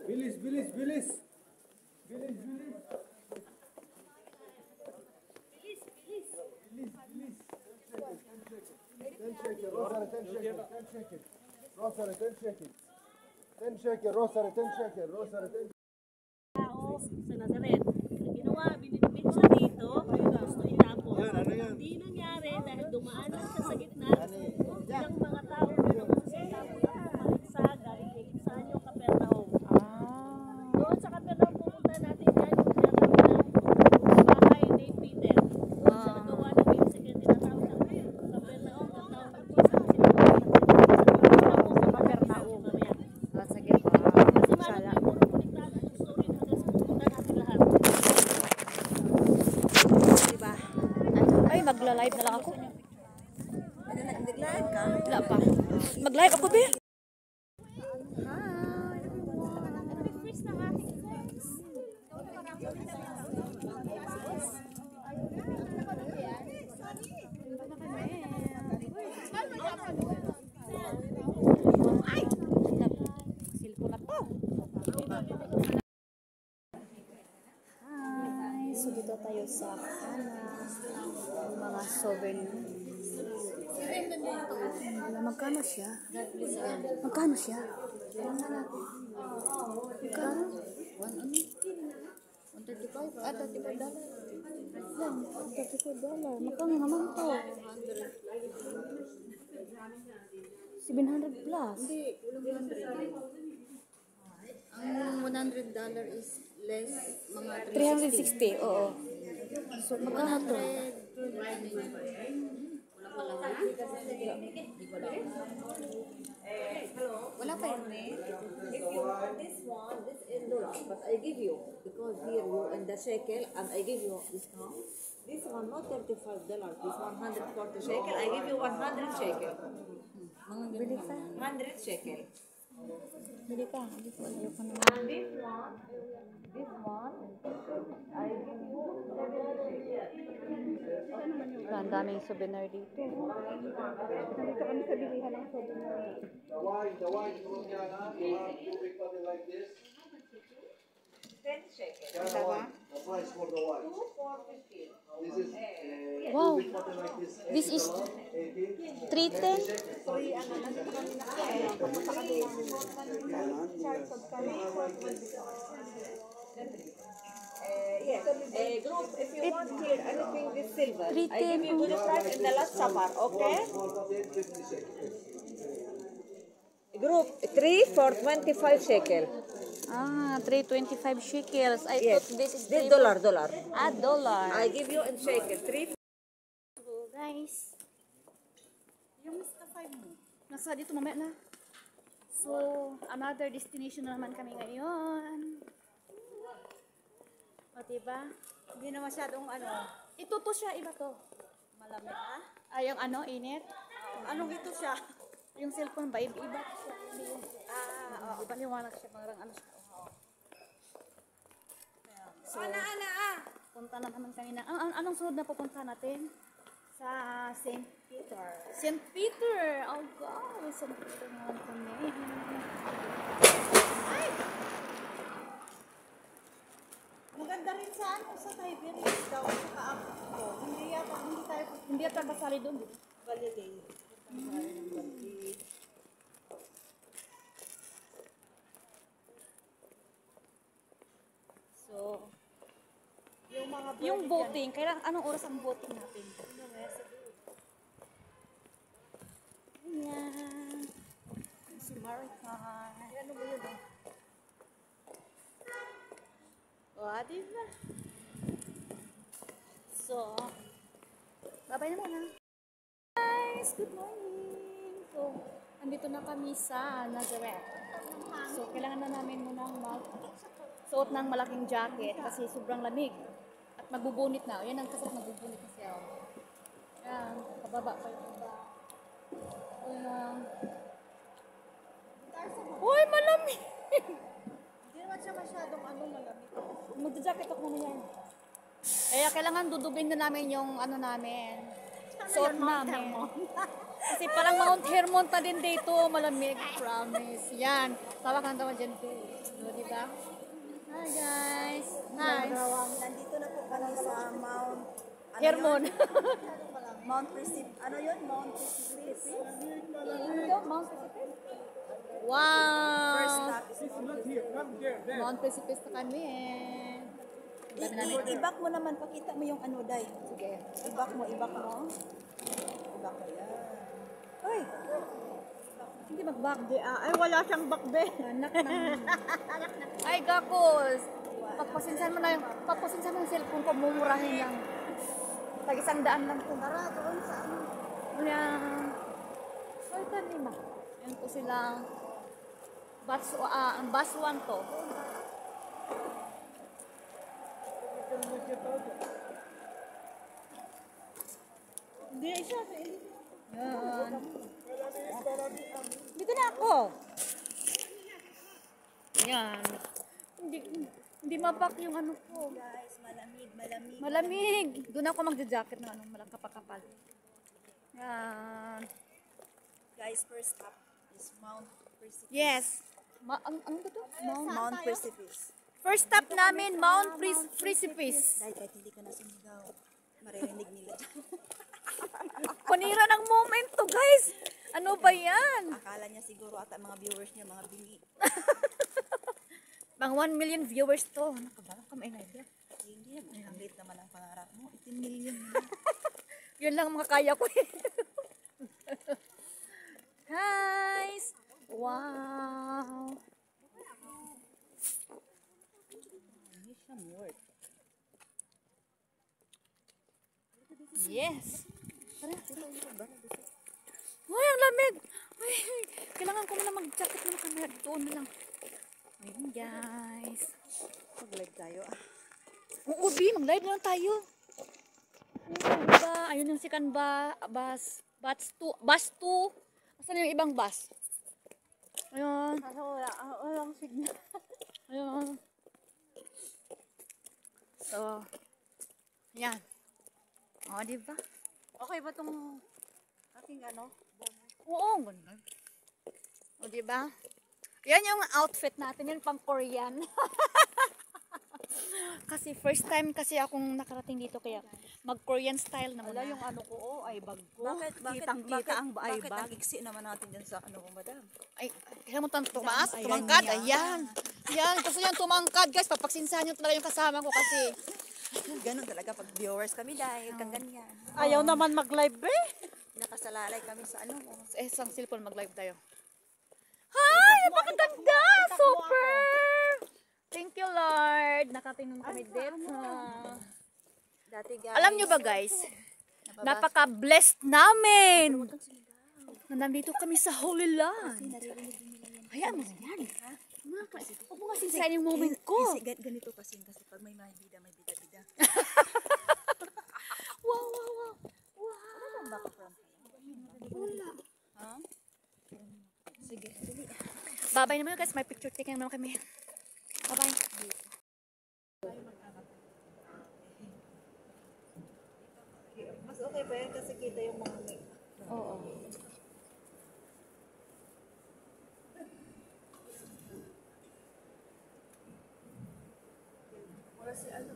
Bilis, bilis, bilis. Bilis, bilis. Rosary, 10 shekel. 10 shekel. Rosary, 10 shekel. 10 shekel. Rosary, 10 shekel. Rosary, 10 Tao sa Nazaret. Ang ginawa, binibig siya dito, gusto itapon. Hindi nangyari dahil dumaan lang siya sa gitna. Yung mga tao, gusto siya itapon at bumalik sa galing kay Sanyo Capernaum. Doon sa Capernaum, pupunta natin yan, yung tinatawag na bahay ni Peter. Doon siya nagawa ni Peter, kaya tinatawag na Capernaum, tinatawag ng Jesus. Sa Capernaum. Sa gitna. Kasi marami yung puro konektado yung story hanggang sa pupunta natin lahat. Diba? Ay, magla-live na lang ako. Nag-live ka? Wala pa. Mag-live ako, be. Silpo na po. Hi! So, dito tayo sa mga souvenir. Magkano siya? Magkano siya? Magkano? 135? Ah, $35. $35. Magkano naman to? 700 plus. Hindi, kulang 100. Ang $100 is less mga 360, oo. So, magkano to? Wala pa yun eh. If you want this one, this is dollar, but I give you, because here you in the shekel, and I give you discount. This one, not $35, this 140 shekel, I give you 100 shekel. Bili ka. 100 shekel. Bili ka. Ayoko na. And this one, I give you 70 shekel. Ang daming souvenir dito. Nandito kami sa bilihan ng souvenir. The wine, you have to be cutting like this. 10 shekel. The wine, the price for the wine. 2,450. This is Wow. to be cutting like this. This is 18. 310. Yes. Group, if you want here anything with silver, I 310. give you good price in the last supper, okay? 50 shekels. Group 3 for 25 shekel. Ah, 325 shekels. I Yes. thought this is This dollar. Ah, dollar. I give you in shekel. 3. So, guys. Yung Mr. 5 mo. Nasa dito mamaya na. So, another destination na naman kami ngayon. O, diba? Hindi na masyadong ano. Ito to siya, iba to. Malamig ha? Ay, yung ano, init. Anong ito siya? Yung cellphone ba, iba siya. Iba liwanag siya, parang ano siya. So, punta na naman kami na. Anong sunod na pupunta natin? Sa St. Peter. St. Peter! Oh God! St. Peter naman kami. Ay! Maganda rin sa ano, sa Tiberias daw, sa kaapit ko. Hindi yata basali doon. Galilei. So, Yung mga yung voting, kailan, anong oras ang voting natin? Ayan. Si Maricar. ano mo yun ah? O, diba? So, babay naman ha. Guys, good morning. So, andito na kami sa Nazareth. So, kailangan na namin munang suot ng malaking jacket kasi sobrang lamig. At magbubunit na. Yan ang kasat magbubunit na siya. Yan, kababa pa yung iba. Ayan. Uy, malamig! Hindi naman siya masyadong ano malamig. Magja-jacket ako mamaya. Kaya kailangan dudubling na namin yung ano namin. Suot namin. Kasi parang Mount Hermon pa din dito, malamig, promise. Yan, tawag ka naman dyan po. Di ba? Hi guys. Hi. Nandito na po kami sa Mount Hermon. Mount Precip. Ano yun? Mount Precipice. Mount Precipice? Wow! First stop is Mount Precipice na kami eh. Dami namin. I-back mo naman. Pakita mo yung ano, Day. Sige. I-back mo, i-back mo. I-back mo yan. Uy! Hindi mag-back. Ay, wala siyang back, be. Anak ng... Ay, gakos! Pagpasinsan mo na yung... Pagpasinsan mo yung cellphone ko, mumurahin lang. Tag-100 lang po. Tara, doon sa ano. Ayan. Ay, kanima. Ayan po silang... Ang bus 1 to. Hindi, siya. Yan. Dito na ako. Yan. Hindi mabak yung ano ko. Guys, malamig, malamig. Malamig. Doon ako magja-jacket ng anong malang kapakapal. Yan. Guys, first stop is Mount Precipice. Yes. Ano ba to? Mount Precipice. First stop namin, Mount Precipice. Dahil kahit hindi ka na sumigaw, maririnig nila. Panira ng momento, guys. Ano ba yan? Akala niya siguro ata mga viewers niya, mga bingi. Pang 1 million viewers to. Ano ka ba? Kamay na idea. Hindi naman. Ang late naman ang pangarap mo. 18 million. Yun lang mga kaya ko eh. Guys! Wow! Yes! Tara. Uy, ang lamig! Uy, kailangan ko na mag-jacket na kami. Doon na lang. Ayun, guys. Mag-live tayo. Oo, B, mag-live na lang tayo. Diba? Ayun yung sikan bus 2. Asan yung ibang bus? Ayun. Walang signal. Ayun. So, yan. O, diba? Okay ba tong aking ano? Oo, ganda. O, diba? Yan yung outfit natin. Yan pang Korean. Kasi first time kasi akong nakarating dito kaya mag-Korean style na muna. yung ano ko, ay bag ko. Kitang-kita ang ay bakit bag. ang iksi naman natin dyan sa ano ko, madam? Ay, kaya mo tumaas, tumangkad. Ayan. Yan, gusto niyan tumangkad, guys. Papaksinsahan niyo talaga yung kasama ko kasi. Ganun talaga pag viewers kami dahil kang ganyan. Ayaw naman mag-live eh. Nakasalalay kami sa ano. Sa isang cellphone mag-live tayo. Hi! Napakaganda! Super! Thank you, Lord. Nakatingin kami dito. Dati guys. Alam nyo ba, guys? Napaka-blessed namin. Na nandito kami sa Holy Land. Ayan, yan. Huwag mo nga sinsayin yung moment ko. Ganito kasi pag may bida. Wow, wow, wow. Wala. Ha? Sige, dali. Bye-bye naman, guys. May picture taking naman kami. Bye-bye. Mas okay pa yan kasi kita yung mga Oo. wala si ano.